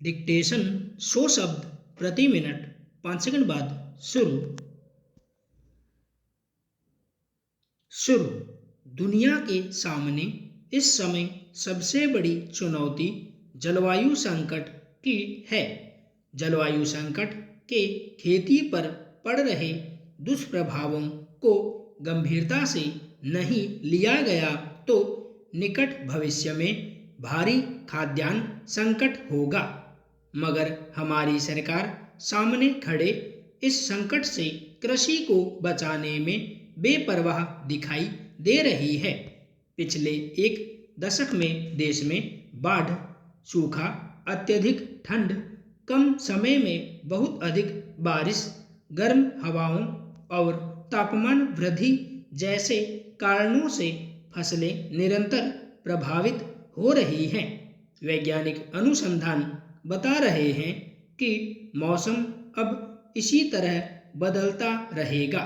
Dictation 100 शब्द प्रति minute 5 second बाद शुरू। शुरू। दुनिया के सामने इस समय सबसे बड़ी चुनौती जलवायु संकट की है। जलवायु संकट के खेती पर पड़ रहे दुष्प्रभावों को गंभीरता से नहीं लिया गया तो निकट भविष्य में भारी खाद्यान्न संकट होगा। मगर हमारी सरकार सामने खड़े इस संकट से कृषि को बचाने में बेपरवाह दिखाई दे रही है। पिछले एक दशक में देश में बाढ़, सूखा, अत्यधिक ठंड, कम समय में बहुत अधिक बारिश, गर्म हवाओं और तापमान वृद्धि जैसे कारणों से फसलें निरंतर प्रभावित हो रही हैं। वैज्ञानिक अनुसंधान बता रहे हैं कि मौसम अब इसी तरह बदलता रहेगा।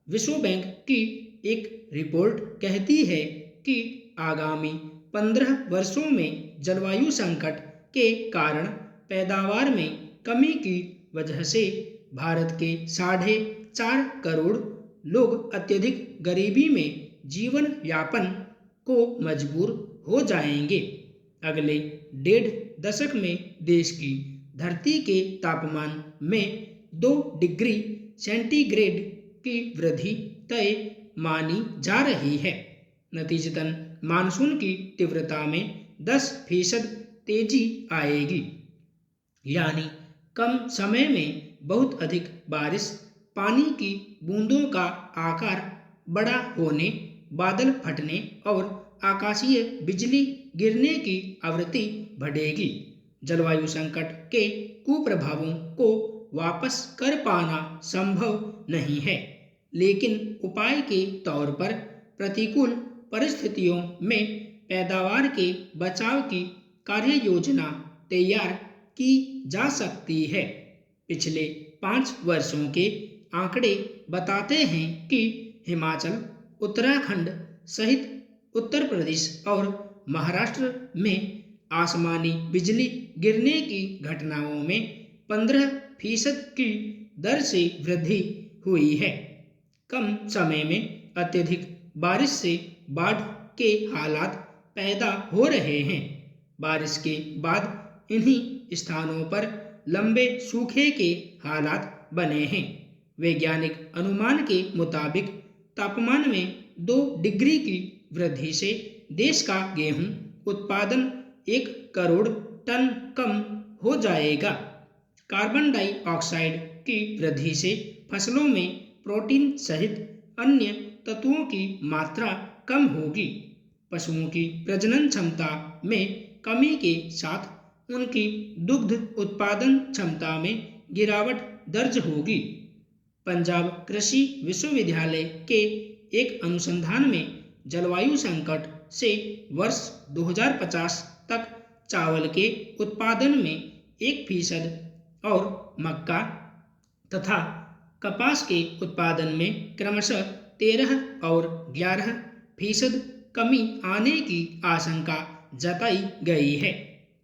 विश्व बैंक की एक रिपोर्ट कहती है कि आगामी 15 वर्षों में जलवायु संकट के कारण पैदावार में कमी की वजह से भारत के 4.5 करोड़ लोग अत्यधिक गरीबी में जीवन यापन को मजबूर हो जाएंगे। अगले 1.5 दशक में देश की धरती के तापमान में 2 डिग्री सेंटीग्रेड की वृद्धि तय मानी जा रही है। नतीजतन मानसून की तीव्रता में 10% तेजी आएगी, यानी कम समय में बहुत अधिक बारिश, पानी की बूंदों का आकार बड़ा होने, बादल फटने और आकाशीय बिजली गिरने की आवृत्ति बढ़ेगी। जलवायु संकट के कुप्रभावों को वापस कर पाना संभव नहीं है, लेकिन उपाय के तौर पर प्रतिकूल परिस्थितियों में पैदावार के बचाव की कार्य योजना तैयार की जा सकती है। पिछले 5 वर्षों के आंकड़े बताते हैं कि हिमाचल, उत्तराखंड सहित उत्तर प्रदेश और महाराष्ट्र में आसमानी बिजली गिरने की घटनाओं में 15% की दर से वृद्धि हुई है। कम समय में अत्यधिक बारिश से बाढ़ के हालात पैदा हो रहे हैं। बारिश के बाद इन्हीं स्थानों पर लंबे सूखे के हालात बने हैं। वैज्ञानिक अनुमान के मुताबिक तापमान में 2 डिग्री की वृद्धि से देश का गेहूं उत्पादन 1 करोड़ टन कम हो जाएगा। कार्बन डाइऑक्साइड की वृद्धि से फसलों में प्रोटीन सहित अन्य तत्वों की मात्रा कम होगी। पशुओं की प्रजनन क्षमता में कमी के साथ उनकी दुग्ध उत्पादन क्षमता में गिरावट दर्ज होगी। पंजाब कृषि विश्वविद्यालय के एक अनुसंधान में जलवायु संकट से वर्ष 2050 तक चावल के उत्पादन में 1% और मक्का तथा कपास के उत्पादन में क्रमशः 13 और 11% कमी आने की आशंका जताई गई है।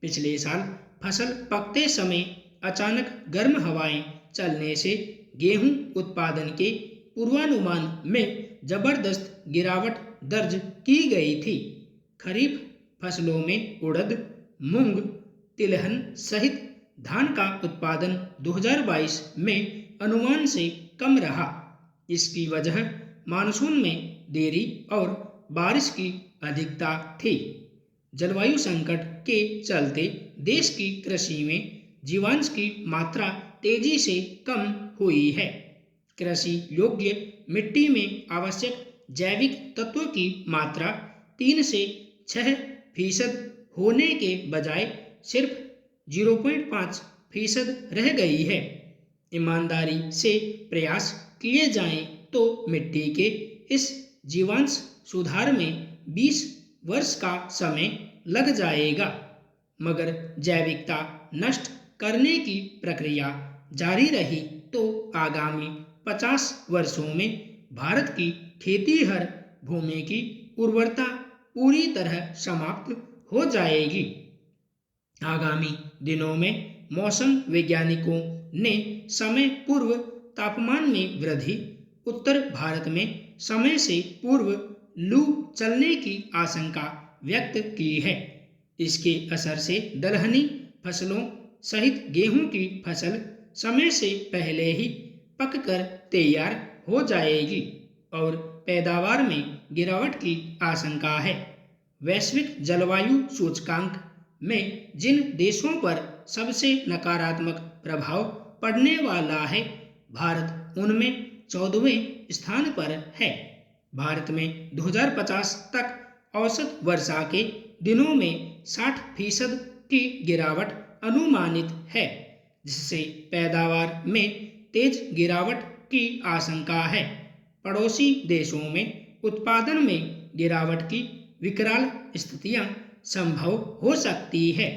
पिछले साल फसल पकते समय अचानक गर्म हवाएं चलने से गेहूं उत्पादन के पूर्वानुमान में जबरदस्त गिरावट दर्ज की गई थी। खरीफ फसलों में उड़द, मूंग, तिलहन सहित धान का उत्पादन 2022 में अनुमान से कम रहा। इसकी वजह मानसून में देरी और बारिश की अधिकता थी। जलवायु संकट के चलते देश की कृषि में जीवांश की मात्रा तेजी से कम हुई है। कृषि योग्य मिट्टी में आवश्यक जैविक तत्वों की मात्रा 3 से 6% होने के बजाय सिर्फ 0.5% रह गई है। ईमानदारी से प्रयास किए जाएं तो मिट्टी के इस जीवांश सुधार में 20 वर्ष का समय लग जाएगा, मगर जैविकता नष्ट करने की प्रक्रिया जारी रही तो आगामी 50 वर्षों में भारत की खेतीहर भूमि की उर्वरता पूरी तरह समाप्त हो जाएगी। आगामी दिनों में मौसम वैज्ञानिकों ने समय पूर्व तापमान में वृद्धि, उत्तर भारत में समय से पूर्व लू चलने की आशंका व्यक्त की है। इसके असर से दलहनी फसलों सहित गेहूं की फसल समय से पहले ही पककर तैयार हो जाएगी और पैदावार में गिरावट की आशंका है। वैश्विक जलवायु सूचकांक में जिन देशों पर सबसे नकारात्मक प्रभाव पड़ने वाला है, भारत उनमें 14वें स्थान पर है। भारत में 2050 तक औसत वर्षा के दिनों में 60% की गिरावट अनुमानित है, जिससे पैदावार में तेज गिरावट की आशंका है। पड़ोसी देशों में उत्पादन में गिरावट की विकराल स्थितियां संभव हो सकती है।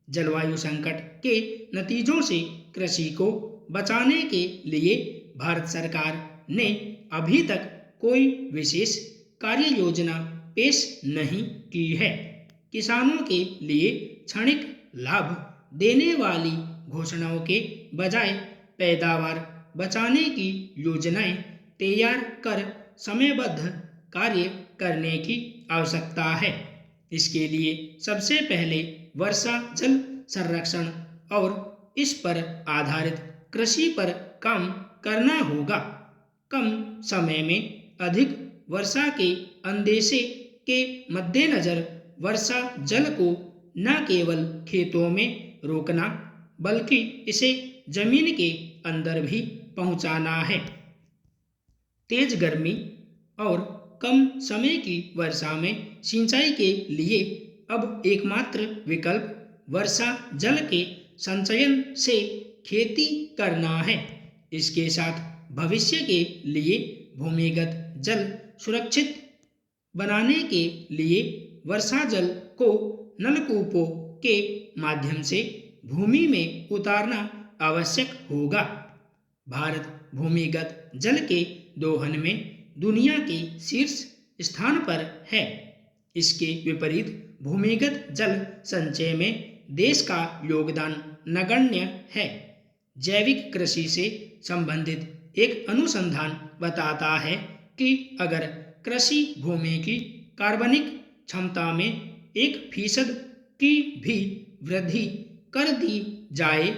जलवायु संकट के नतीजों से कृषि को बचाने के लिए भारत सरकार ने अभी तक कोई विशेष कार्य योजना पेश नहीं की है। किसानों के लिए क्षणिक लाभ देने वाली घोषणाओं के बजाय पैदावार बचाने की योजनाएं तैयार कर समयबद्ध कार्य करने की आवश्यकता है। इसके लिए सबसे पहले वर्षा जल संरक्षण और इस पर आधारित कृषि पर काम करना होगा। कम समय में अधिक वर्षा के अंदेशे के मद्देनजर वर्षा जल को न केवल खेतों में रोकना बल्कि इसे जमीन के अंदर भी पहुंचाना है। तेज गर्मी और कम समय की वर्षा में सिंचाई के लिए अब एकमात्र विकल्प वर्षा जल के संचयन से खेती करना है। इसके साथ भविष्य के लिए भूमिगत जल सुरक्षित बनाने के लिए वर्षा जल को नलकूपों के माध्यम से भूमि में उतारना आवश्यक होगा। भारत भूमिगत जल के दोहन में दुनिया के शीर्ष स्थान पर है। इसके विपरीत भूमिगत जल संचय में देश का योगदान नगण्य है। जैविक कृषि से संबंधित एक अनुसंधान बताता है कि अगर कृषि भूमि की कार्बनिक क्षमता में 1% की भी वृद्धि कर दी जाए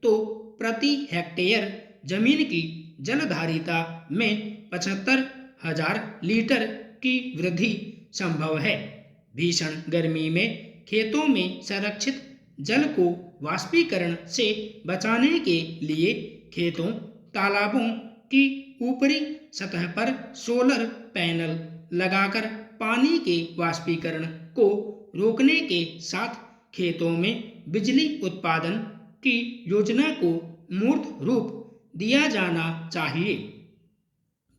तो प्रति हेक्टेयर जमीन की जलधारिता में 75,000 लीटर की वृद्धि संभव है। भीषण गर्मी में खेतों में संरक्षित जल को वाष्पीकरण से बचाने के लिए खेतों, तालाबों की ऊपरी सतह पर सोलर पैनल लगाकर पानी के वाष्पीकरण को रोकने के साथ खेतों में बिजली उत्पादन की योजना को मूर्त रूप दिया जाना चाहिए।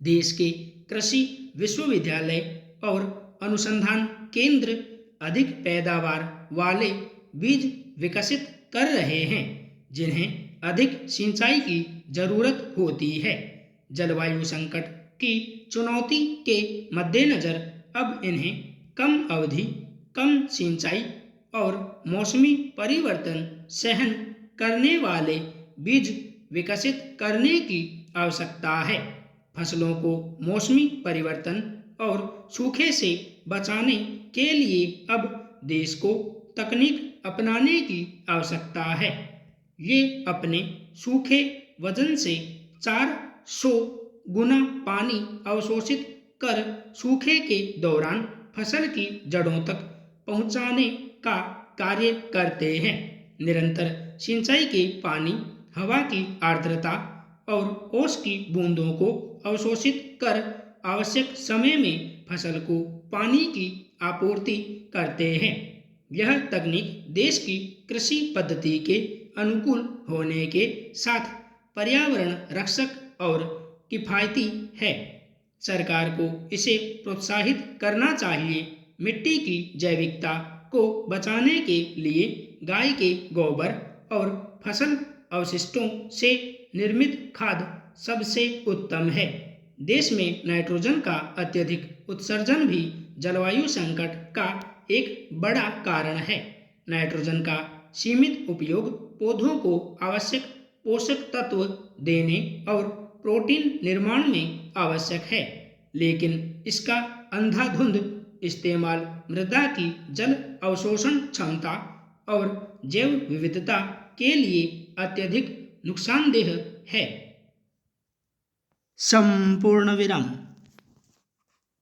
देश के कृषि विश्वविद्यालय और अनुसंधान केंद्र अधिक पैदावार वाले बीज विकसित कर रहे हैं, जिन्हें अधिक सिंचाई की जरूरत होती है। जलवायु संकट की चुनौती के मद्देनजर अब इन्हें कम अवधि, कम सिंचाई और मौसमी परिवर्तन सहन करने वाले बीज विकसित करने की आवश्यकता है। फसलों को मौसमी परिवर्तन और सूखे से बचाने के लिए अब देश को तकनीक अपनाने की आवश्यकता है। ये अपने सूखे वजन से 400 गुना पानी अवशोषित कर सूखे के दौरान फसल की जड़ों तक पहुंचाने का कार्य करते हैं। निरंतर सिंचाई के पानी, हवा की आर्द्रता और ओस की बूंदों को अवशोषित कर आवश्यक समय में फसल को पानी की आपूर्ति करते हैं। यह तकनीक देश की कृषि पद्धति के अनुकूल होने के साथ पर्यावरण रक्षक और किफायती है। सरकार को इसे प्रोत्साहित करना चाहिए। मिट्टी की जैविकता को बचाने के लिए गाय के गोबर और फसल अवशिष्टों से निर्मित खाद सबसे उत्तम है। देश में नाइट्रोजन का अत्यधिक उत्सर्जन भी जलवायु संकट का एक बड़ा कारण है। नाइट्रोजन का सीमित उपयोग पौधों को आवश्यक पोषक तत्व देने और प्रोटीन निर्माण में आवश्यक है, लेकिन इसका अंधाधुंध इस्तेमाल मृदा की जल अवशोषण क्षमता और जैव विविधता के लिए अत्यधिक नुकसानदेह है। संपूर्ण विराम।